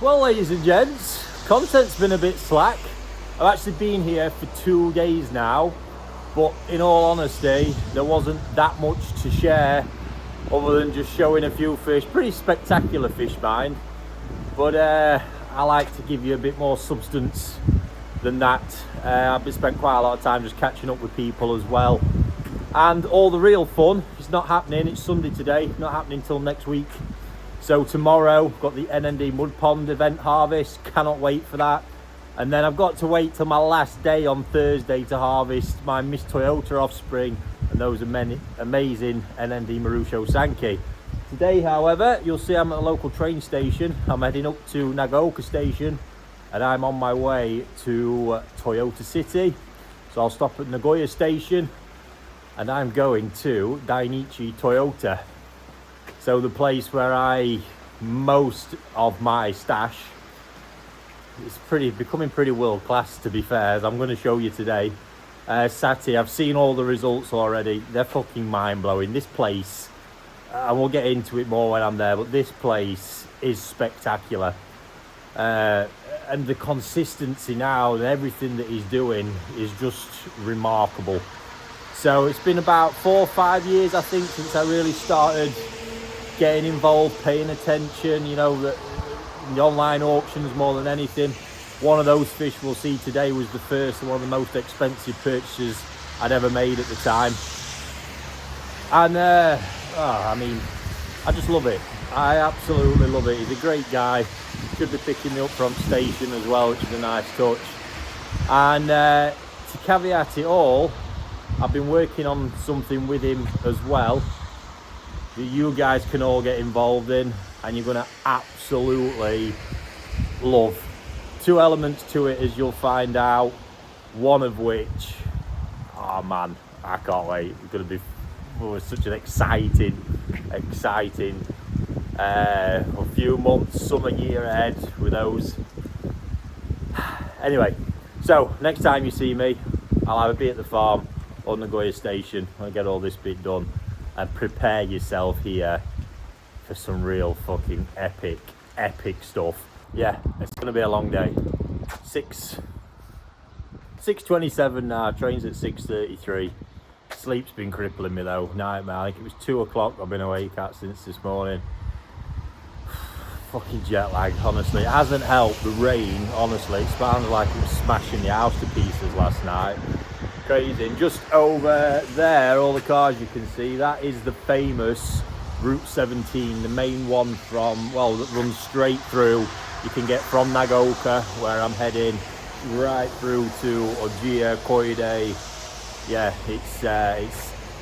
Well, ladies and gents, content's been a bit slack. I've actually been here for 2 days now, but in all honesty, there wasn't that much to share other than just showing a few fish. Pretty spectacular fish, mind, but I like to give you a bit more substance than that. I've been spent quite a lot of time just catching up with people as well, and all the real fun is not happening. It's Sunday today, not happening till next week. So tomorrow, got the N.I.J Mud Pond event harvest, cannot wait for that. And then I've got to wait till my last day on Thursday to harvest my Miss Toyota offspring and those amazing N.I.J Marusho Sankey. Today, however, you'll see I'm at a local train station. I'm heading up to Nagoya station and I'm on my way to Toyota City. So I'll stop at Nagoya station and I'm going to Dainichi Toyota. So the place where most of my stash is becoming pretty world class, to be fair, as I'm going to show you today. Sati, I've seen all the results already. They're fucking mind blowing. This place, and we'll get into it more when I'm there, but this place is spectacular. And the consistency now and everything that he's doing is just remarkable. So it's been about 4 or 5 years, I think, since I really started getting involved, paying attention, you know, the online auctions more than anything. One of those fish we'll see today was the first and one of the most expensive purchases I'd ever made at the time. And I mean, I just love it. I absolutely love it. He's a great guy. Should be picking me up from station as well, which is a nice touch. And to caveat it all, I've been working on something with him as well that you guys can all get involved in, and you're going to absolutely love. 2 elements to it, as you'll find out, one of which, oh man, I can't wait. It's going to be such an exciting a few months, summer year ahead with those. Anyway, so next time you see me, I'll either be at the farm or Nagoya station. I'll get all this bit done. And prepare yourself here for some real fucking epic stuff. Yeah, it's gonna be a long day. 6:27 now, train's at 6:33. Sleep's been crippling me though, nightmare. I think it was 2 o'clock I've been awake at since this morning. Fucking jet lag, honestly. It hasn't helped, the rain, honestly. It sounded like it was smashing the house to pieces last night. Crazy. And just over there, all the cars you can see, that is the famous Route 17, the main one from, well, that runs straight through. You can get from Nagoya, where I'm heading, right through to Ojiya, Koide. Yeah, it's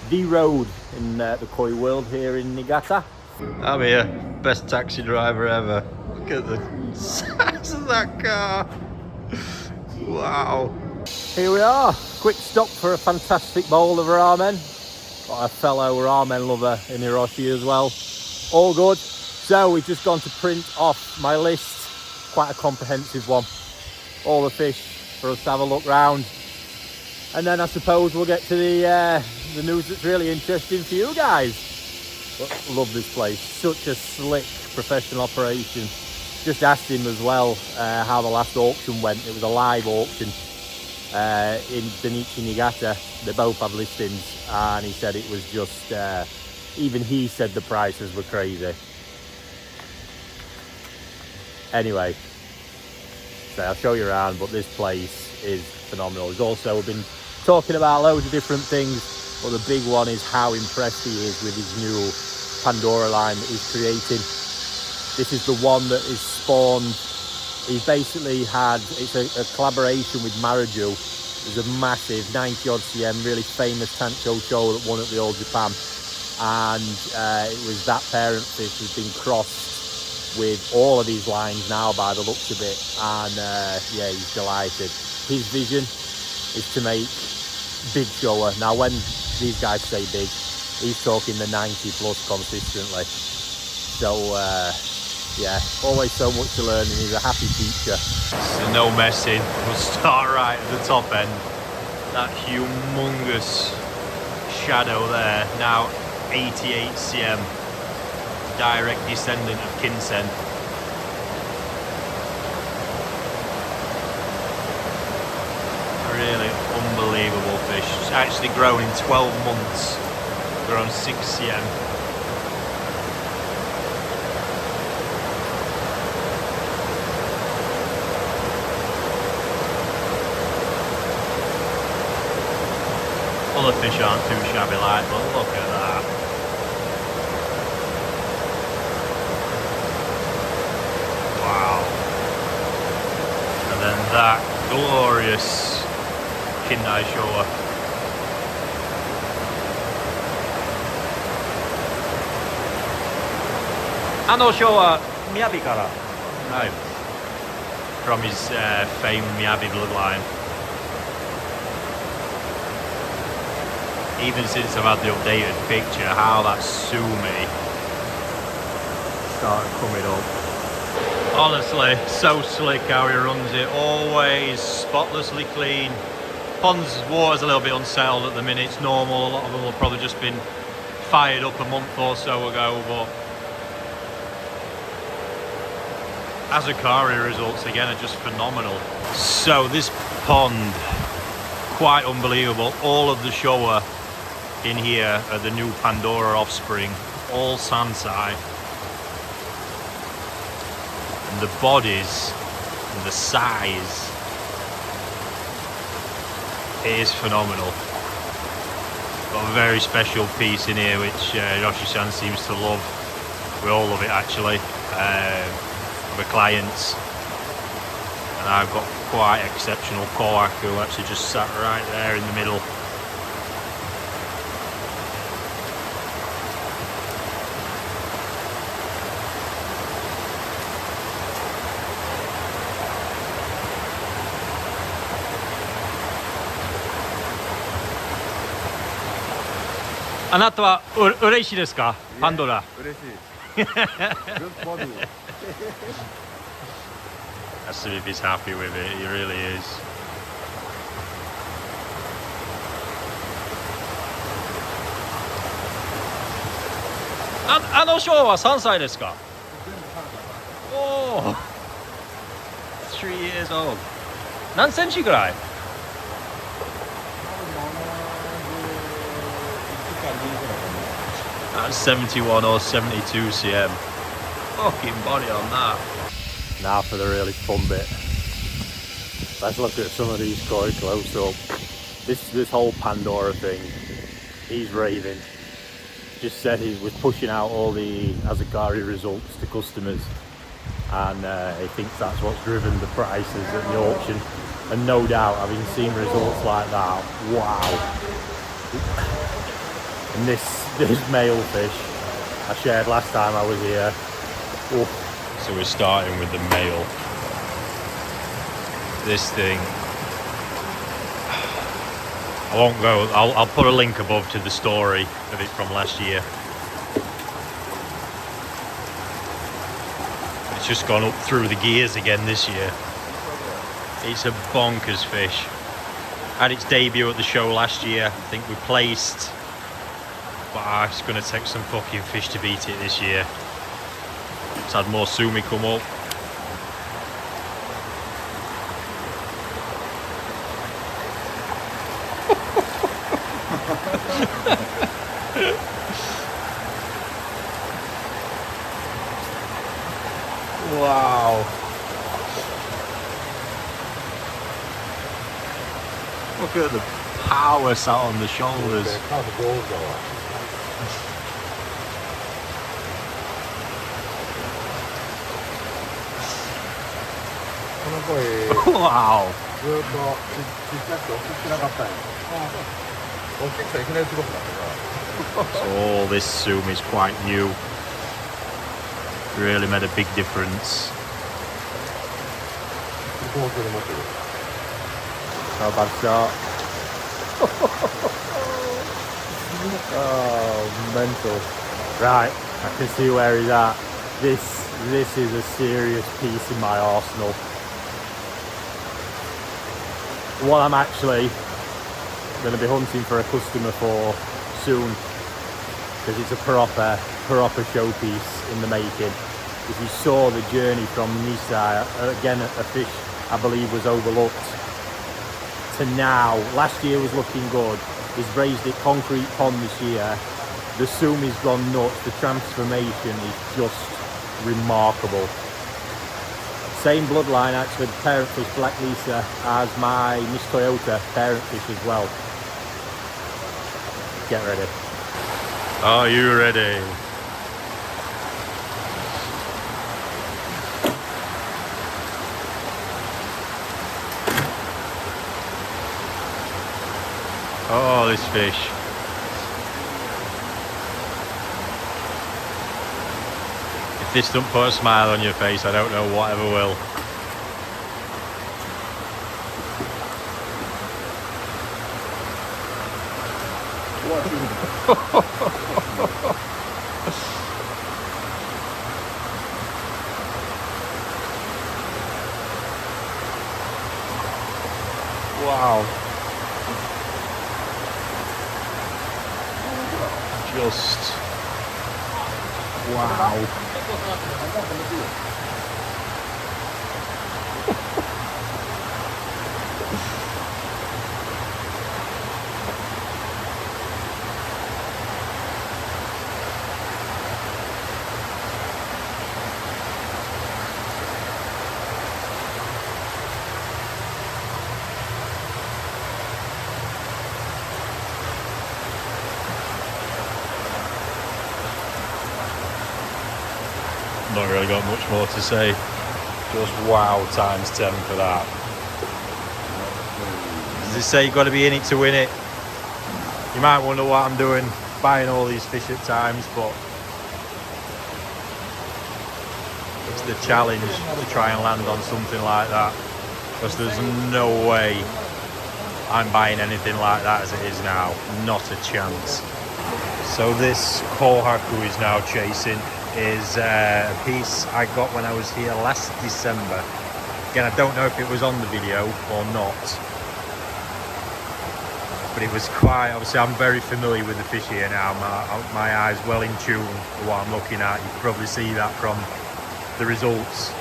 the road in the koi world here in Niigata. I'm here, best taxi driver ever. Look at the size of that car. Wow. Here we are, quick stop for a fantastic bowl of ramen. Got a fellow ramen lover in Hiroshi as well. All good. So we've just gone to print off my list, quite a comprehensive one. All the fish for us to have a look round. And then I suppose we'll get to the news that's really interesting for you guys. But love this place, such a slick professional operation. Just asked him as well how the last auction went. It was a live auction. In Dainichi Niigata. They both have listings, and he said it was just even he said the prices were crazy. Anyway, so I'll show you around, but this place is phenomenal. We've also been talking about loads of different things, but the big one is how impressed he is with his new Pandora line that he's creating. This is the one that is spawned. He's basically had, it's a collaboration with Mariju. There's a massive 90 odd cm, really famous Tancho show that won at the All Japan. And it was that parent fish has been crossed with all of these lines now by the looks of it. And yeah, he's delighted. His vision is to make big Showa. Now when these guys say big, he's talking the 90 plus consistently. So, yeah, always so much to learn, and he's a happy teacher. So no messing. We'll start right at the top end. That humongous shadow there, now 88 cm, direct descendant of Kinsen. Really unbelievable fish. It's actually grown in 12 months. Grown 6 cm. Other fish aren't too shabby like, but look at that. Wow. And then that glorious Kindai Showa. Showa Miyabi kara. Right. From his famed Miyabi bloodline. Even since I've had the updated picture, how that sumi started coming up. Honestly, so slick how he runs it, always spotlessly clean. Pond's water's a little bit unsettled at the minute, it's normal, a lot of them will probably just been fired up a month or so ago, but Azukari results again are just phenomenal. So this pond, quite unbelievable. All of the Showa in here are the new Pandora offspring, all Sansai. And the bodies and the size, it is phenomenal. Got a very special piece in here which Hiroshi-san seems to love. We all love it actually. The clients, and I've got quite exceptional Kohaku actually just sat right there in the middle. Anata wa ureshii desu ka? Pandora. Good body. As if he's happy with it, he really is. Showa wa Sansai desu ka? Oh, 3 years old. 何センチぐらい? 71 or 72 cm. Fucking body on that. Now for the really fun bit. Let's look at some of these koi close up. This whole Pandora thing, he's raving. Just said he was pushing out all the Azukari results to customers, and he thinks that's what's driven the prices at the auction. And no doubt, having seen results like that, wow. And this male fish I shared last time I was here. Oh. So we're starting with the male. This thing, I won't go, I'll put a link above to the story of it from last year. It's just gone up through the gears again this year. It's a bonkers fish. Had its debut at the show last year. I think we placed, but it's going to take some fucking fish to beat it this year. It's had more sumi come up. Wow. Look at the power sat on the shoulders. Wow. So this sumi is quite new. Really made a big difference. Not a bad start. Oh, mental. Right, I can see where he's at. This is a serious piece in my arsenal. What I'm actually going to be hunting for a customer for soon, because it's a proper showpiece in the making. If you saw the journey from Nisai, again a fish I believe was overlooked, to now. Last year was looking good. He's raised it concrete pond this year. The sumi's gone nuts. The transformation is just remarkable. Same bloodline actually, parent fish Black Lisa, as my Miss Toyota parent fish as well. Get ready. Are you ready? Oh, this fish. If this don't put a smile on your face, I don't know whatever will. Wow. Just wow. Not really got much more to say. Just wow times 10 for that. As they say, you've got to be in it to win it. You might wonder what I'm doing, buying all these fish at times, but it's the challenge to try and land on something like that, because there's no way I'm buying anything like that as it is now. Not a chance. So this Kohaku is now chasing is a piece I got when I was here last December. Again, I don't know if it was on the video or not, but it was quite, obviously I'm very familiar with the fish here now. My eyes well in tune with what I'm looking at. You can probably see that from the results.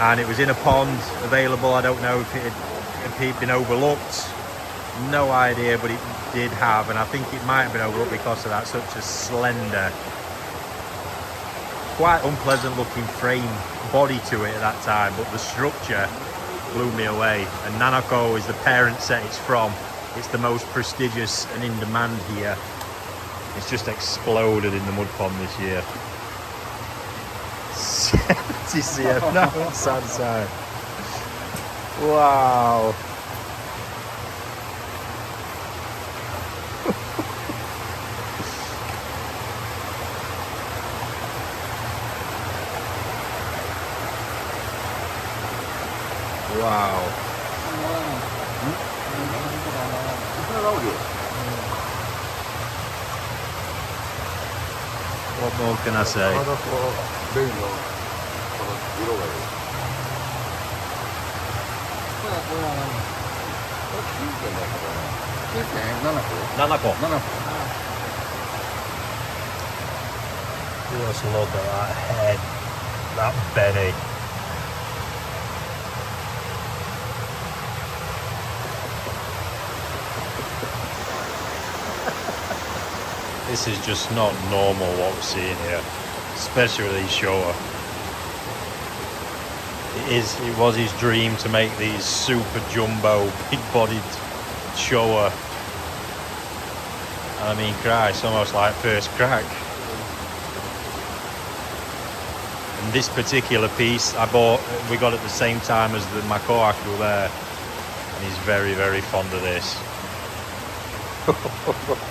And it was in a pond available. I don't know if it had been overlooked, no idea, but it did have, and I think it might have been overlooked because of that such a slender, quite unpleasant looking frame body to it at that time, but the structure blew me away. And Nanako is the parent set it's from. It's the most prestigious and in demand here. It's just exploded in the mud pond this year. 70 cm now in Sansai. Wow. Wow. What more can I say? Nanako. Just look at that head, that belly. This is just not normal what we're seeing here, especially with these Showa. It was his dream to make these super jumbo, big-bodied Showa. And I mean, Christ, almost like first crack. And this particular piece we got at the same time as my Kohaku there, and he's very, very fond of this.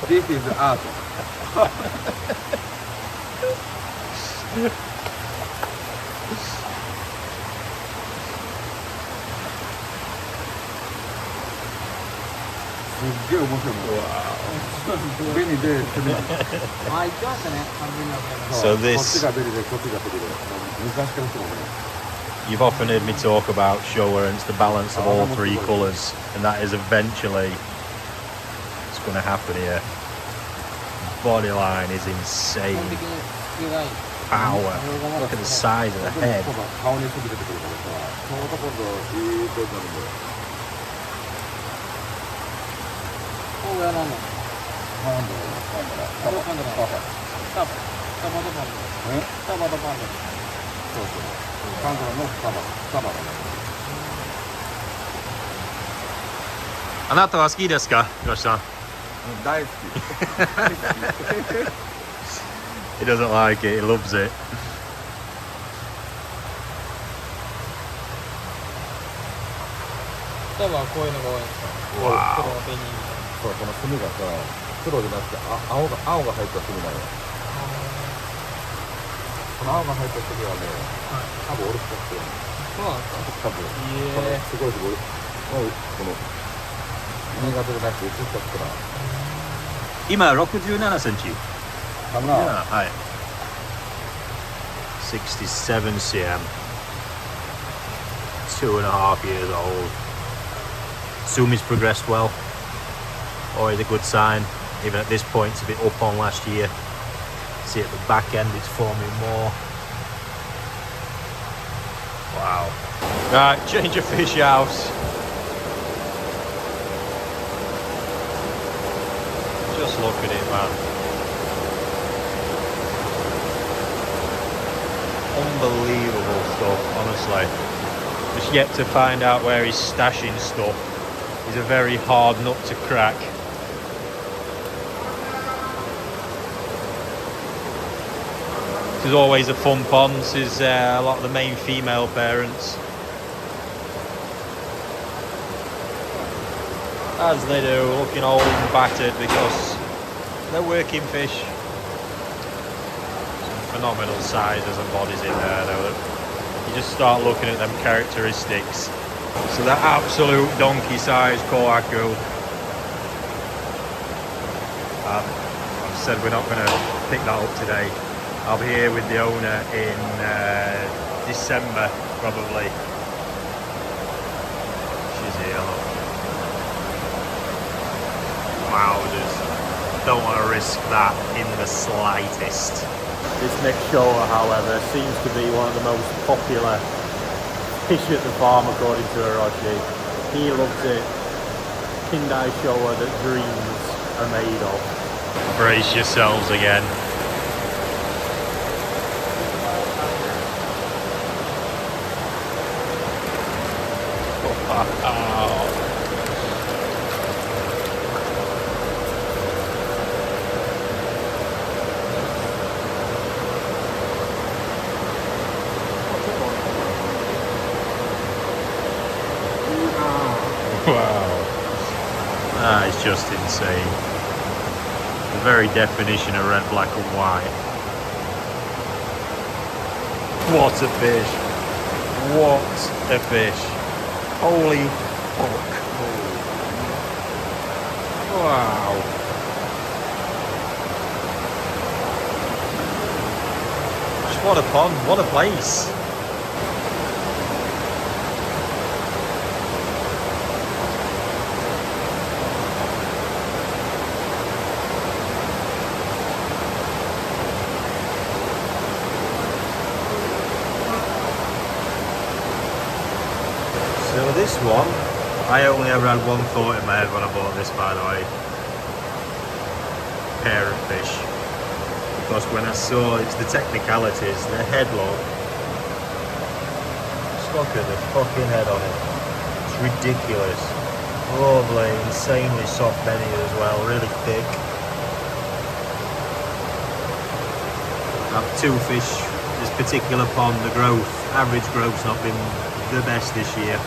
This is art. すっげえ面白い。ベニで攻める。あ、言ってましたね。So this. こっちがベニでこっちがベニで。昔からそうね。You've often heard me talk about Showa, and it's the balance of all three colours, and that is eventually what's going to happen here. Body line is insane. Power. Look at the size of the head. 親なの。パンダパンダなの。サバとパンダ。サバとパンダ。そうそう。パンダのサバだね。あなたは好きですか、Hiroshiさん。大好き。 He doesn't like it, he loves it. サバはこういうのが多いんですか。わ黒の紅みたいそう、この墨がさ、黒じゃなくて青が入った墨なのよ。この青が入った墨はね、多分俺使ってる。な。そうなんですか。多分。すごいすごい。この新潟じゃなくて移ったから。今67センチ。かな。はい。67 cm. 2.5 years old. Sumi's progressed well. Always a good sign. Even at this point, it's a bit up on last year. See at the back end, it's forming more. Wow. Right, change of fish house. Just look at it, man. Unbelievable stuff, honestly. Just yet to find out where he's stashing stuff. He's a very hard nut to crack. This is always a fun pond. This is a lot of the main female parents. As they do, looking old and battered because they're working fish. Some phenomenal sizes and bodies in there though. You just start looking at them characteristics. So that absolute donkey-sized Kohaku. I've said we're not going to pick that up today. I'll be here with the owner in December, probably. She's here, look. Wowzers. Don't want to risk that in the slightest. This next Showa, however, seems to be one of the most popular fish at the farm, according to Hiroshi. He loves it. Kindai Showa that dreams are made of. Brace yourselves again. Wow. That is just insane. The very definition of red, black and white. What a fish. What a fish. Holy fuck. Wow. Just what a pond, what a place. So this one, I only ever had one thought in my head when I bought this, by the way. Parent fish. Because when I saw it's the technicalities, the head look. Just look at the fucking head on it. It's ridiculous. Lovely, insanely soft belly as well, really thick. I have two fish, this particular pond, the growth, average growth's not been the best this year.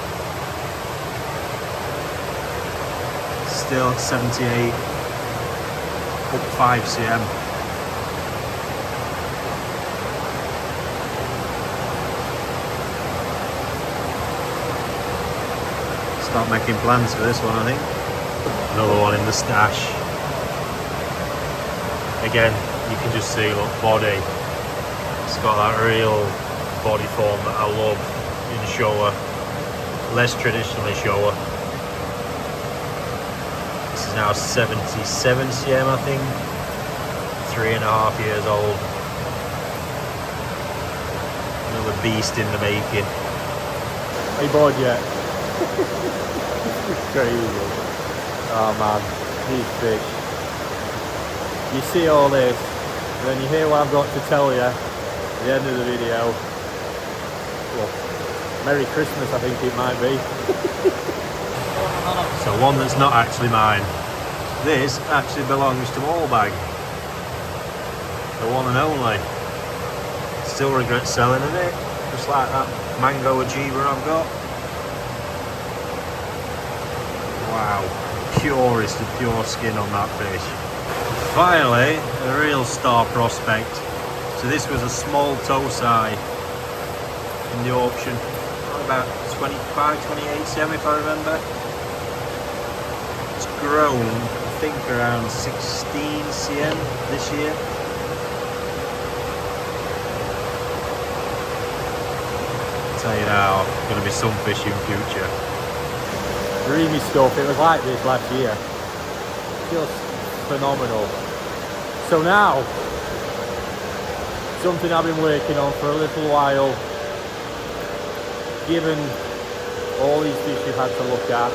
Still at 78, up 5 cm. Start making plans for this one, I think. Another one in the stash. Again, you can just see, look, body. It's got that real body form that I love in Showa. Less traditionally Showa. This is now 77 cm, I think. 3.5 years old. Another beast in the making. Are you bored yet? Crazy. Oh man. these fish. You see all this, and then you hear what I've got to tell you at the end of the video. Well, Merry Christmas, I think it might be. So one that's not actually mine. This actually belongs to Allbag. The one and only. Still regret selling it, just like that mango achiever I've got. Wow, purest of pure skin on that fish. Finally, a real star prospect. So this was a small Tosai in the auction, about 25-28 cm if I remember. It's grown, I think, around 16 cm this year. Tell you now, going to be some fish in future. Dreamy stuff. It was like this last year. Just phenomenal. So now, something I've been working on for a little while. Given all these fish you've had to look at,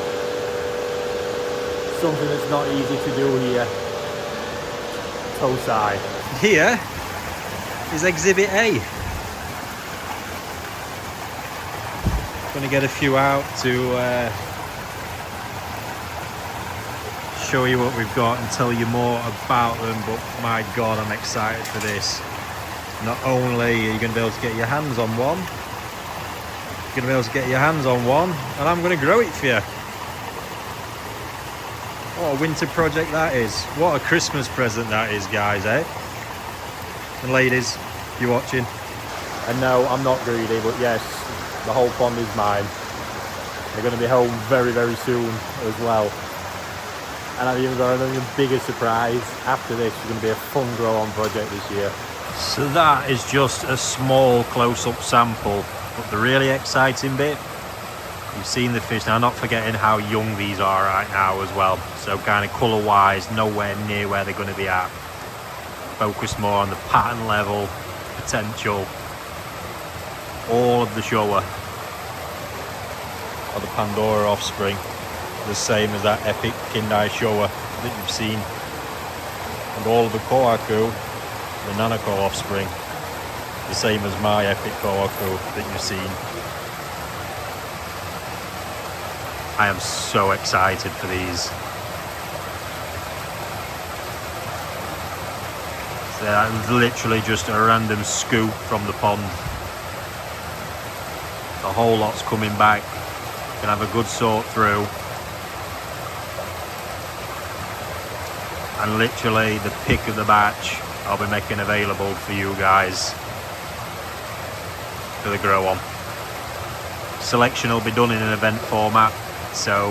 something that's not easy to do here. Tosai. Here is Exhibit A. Going to get a few out to show you what we've got and tell you more about them, but my god, I'm excited for this. Not only are you going to be able to get your hands on one, you're going to be able to get your hands on one, and I'm going to grow it for you. What a winter project that is. What a Christmas present that is, guys, eh? And ladies, if you're watching. And no, I'm not greedy, but yes, the whole pond is mine. They're going to be home very, very soon as well. And I've even got another bigger surprise. After this, it's going to be a fun grow-on project this year. So that is just a small close-up sample, but the really exciting bit, you've seen the fish now, not forgetting how young these are right now as well. So kind of colour-wise, nowhere near where they're going to be at. Focus more on the pattern level, potential. All of the Showa or the Pandora offspring, the same as that epic Kindai Showa that you've seen, and all of the Kohaku, the Nanako offspring, the same as my epic Kohaku that you've seen. I am so excited for these. So that's literally just a random scoop from the pond. The whole lot's coming back. Can have a good sort through. And literally the pick of the batch I'll be making available for you guys for the grow on. Selection will be done in an event format, so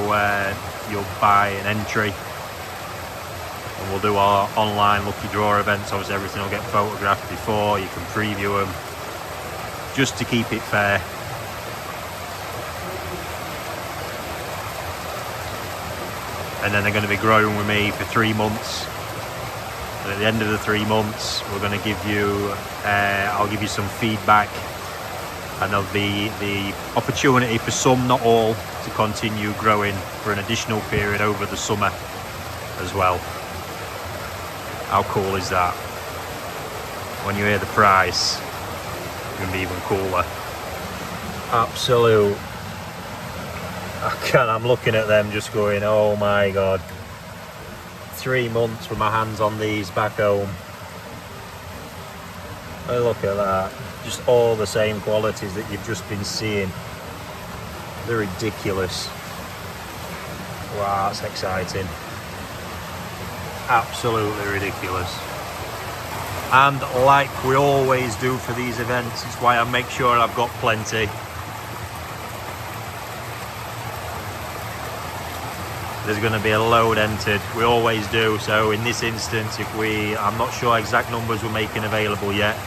you'll buy an entry and we'll do our online lucky draw events. Obviously everything will get photographed before, you can preview them just to keep it fair. And then they're going to be growing with me for 3 months. And at the end of the 3 months, we're going to give you, I'll give you some feedback, and there'll be the opportunity for some, not all, to continue growing for an additional period over the summer as well. How cool is that? When you hear the price, it's going to be even cooler. Absolute. I'm looking at them just going, oh my god. 3 months with my hands on these back home. Oh, look at that. Just all the same qualities that you've just been seeing. They're ridiculous. Wow, that's exciting. Absolutely ridiculous. And like we always do for these events, it's why I make sure I've got plenty. There's going to be a load entered. We always do. So in this instance, I'm not sure exact numbers we're making available yet.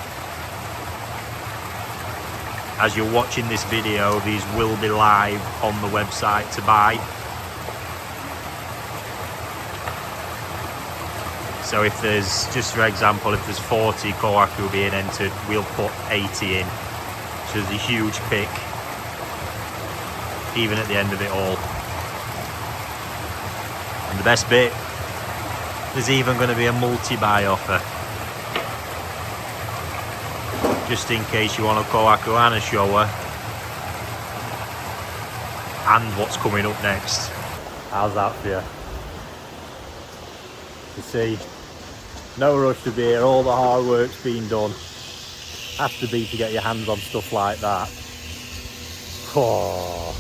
As you're watching this video, these will be live on the website to buy. So if there's, just for example, if there's 40 Kohaku being entered, we'll put 80 in. So there's a huge pick, even at the end of it all. And the best bit, There's even going to be a multi-buy offer, just in case you want a Kohaku and a Showa, and what's coming up next. How's that for you? You see, no rush to be here, all the hard work's been done. Has to be to get your hands on stuff like that. Oh.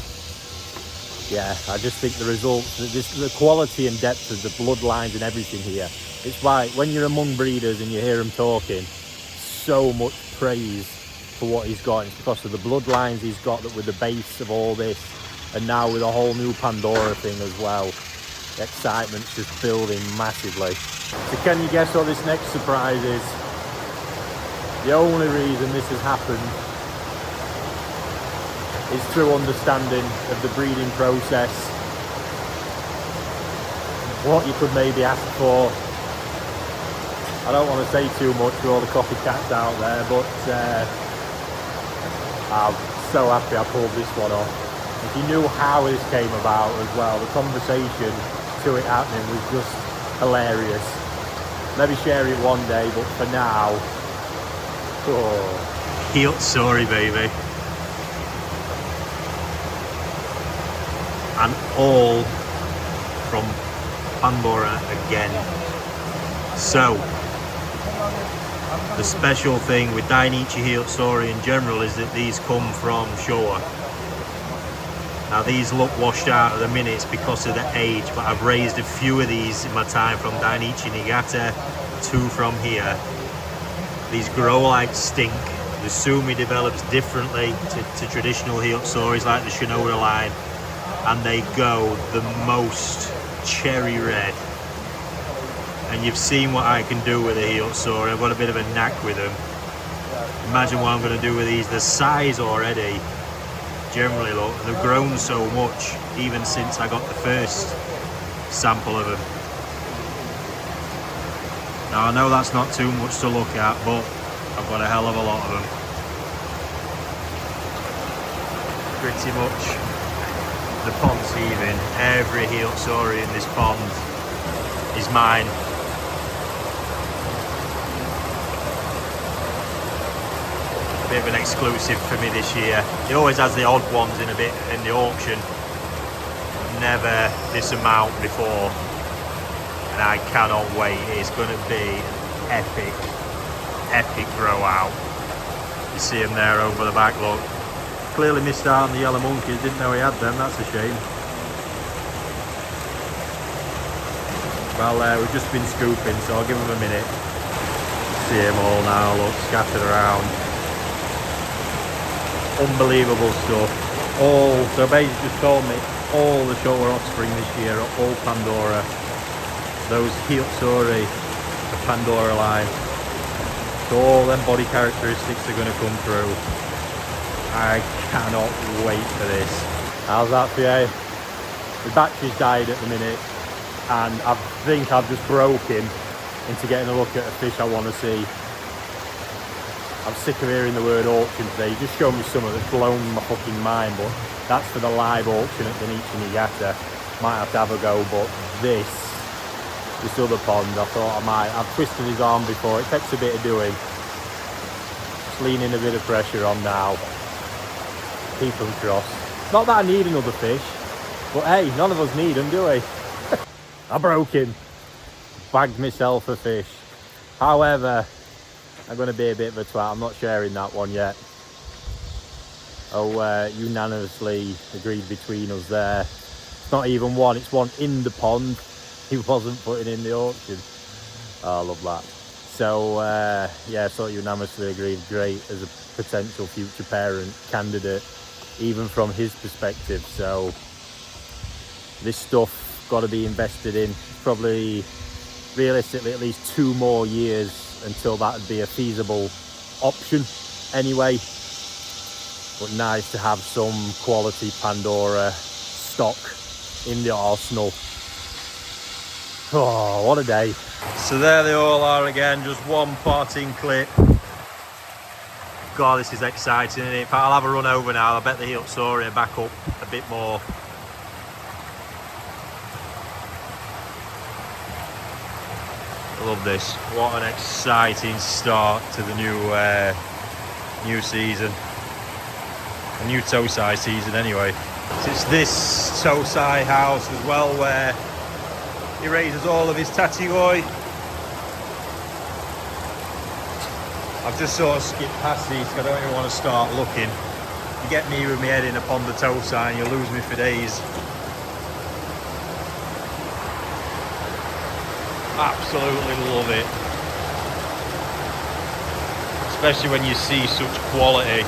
Yeah, I just think the results, the quality and depth of the bloodlines and everything here. It's like when you're among breeders and you hear them talking, so much praise for what he's got. It's because of the bloodlines he's got that were the base of all this. And now with a whole new Pandora thing as well. The excitement's just building massively. So can you guess what this next surprise is? The only reason this has happened is through understanding of the breeding process. What you could maybe ask for. I don't want to say too much for all the copycats out there, but I'm so happy I pulled this one off. If you knew how this came about as well, the conversation to it happening was just hilarious. Maybe share it one day, but for now, oh. Utsuri, baby. And all from Pandora again. So, the special thing with Dainichi Utsuri in general is that these come from Showa. Now these look washed out at the minutes because of the age, but I've raised a few of these in my time from Dainichi Niigata, 2 from here. These grow like stink. The Sumi develops differently to traditional Utsuris like the Shinoda line, and they go the most cherry red. And you've seen what I can do with a Utsuri. I've got a bit of a knack with them. Imagine what I'm going to do with these. The size already, generally, look, they've grown so much even since I got the first sample of them. Now I know that's not too much to look at, but I've got a hell of a lot of them. Pretty much the pond's heaving. Every Utsuri in this pond is mine. Bit of an exclusive for me this year. He always has the odd ones in a bit in the auction. Never this amount before, and I cannot wait. It's going to be an epic grow out. You see him there over the back, look. Clearly missed out on the yellow monkeys. Didn't know he had them. That's a shame. Well, we've just been scooping, so I'll give him a minute. See him all now. Look, scattered around. Unbelievable stuff. All, so basically just told me all the Showa offspring this year are all Pandora. Those Utsuri, the Pandora line. So all them body characteristics are going to come through. I cannot wait for this. How's that for you? The battery's died at the minute, and I think I've just broken into getting a look at a fish I want to see. I'm sick of hearing the word auction today. You just showed me something that's blown my fucking mind, but that's for the live auction at Dainichi Niigata. Might have to have a go, but this other pond, I thought I might. I've twisted his arm before. It takes a bit of doing. Just leaning a bit of pressure on now. Keep them crossed. Not that I need another fish, but hey, none of us need them, do we? I broke him. Bagged myself a fish. However, I'm going to be a bit of a twat. I'm not sharing that one yet. Oh, unanimously agreed between us there. It's not even one, it's one in the pond. He wasn't putting in the auction. Oh, I love that. So, yeah, sort of unanimously agreed. Great as a potential future parent candidate, even from his perspective. So, this stuff got to be invested in. Probably, realistically, at least 2 more years until that would be a feasible option anyway. But nice to have some quality Pandora stock in the arsenal. Oh, what a day. So there they all are again, just one parting clip. God, this is exciting, isn't it? I'll have a run over now. I bet the Utsuri are back up a bit more. I love this. What an exciting start to the new season. A new Tosai season anyway. It's this Tosai house as well where he raises all of his tatigoi. I've just sort of skipped past these because I don't even want to start looking. You get me with my head in upon the Tosai and you lose me for days. Absolutely love it. Especially when you see such quality.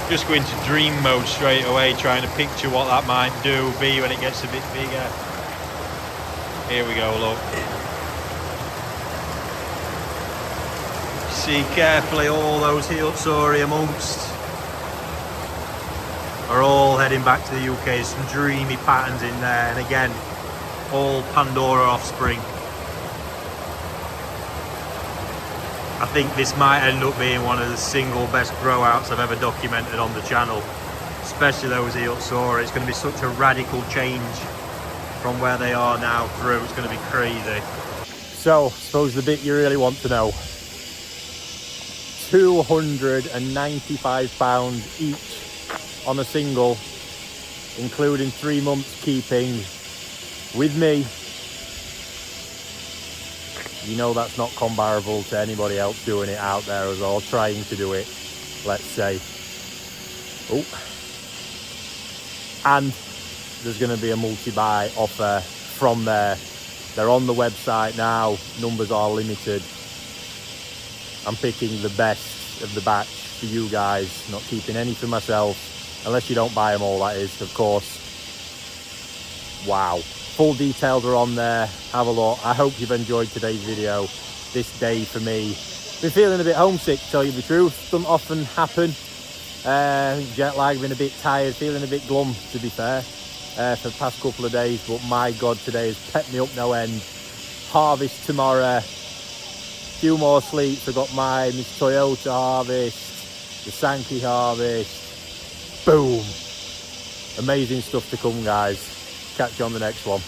Just go into dream mode straight away, trying to picture what that might be when it gets a bit bigger. Here we go, look. See carefully all those Utsuri amongst are all heading back to the UK. Some dreamy patterns in there, and again, all Pandora offspring. I think this might end up being one of the single best grow outs I've ever documented on the channel, especially those Utsuri. It's going to be such a radical change from where they are now through. It's going to be crazy. So, I suppose the bit you really want to know. £295 each on a single, including 3 months keeping with me. You know that's not comparable to anybody else doing it out there as well, trying to do it, let's say. Oh, and there's going to be a multi-buy offer from there. They're on the website now, numbers are limited. I'm picking the best of the batch for you guys, not keeping any for myself, unless you don't buy them all, that is, of course. Wow. Full details are on there, have a look. I hope you've enjoyed today's video. This day for me, been feeling a bit homesick, to tell you the truth. Doesn't often happen. Jet lag, been a bit tired, feeling a bit glum, to be fair, for the past couple of days. But my God, today has pepped me up no end. Harvest tomorrow, few more sleeps. I've got my Toyota harvest, the Sansai harvest. Boom! Amazing stuff to come, guys. Catch you on the next one.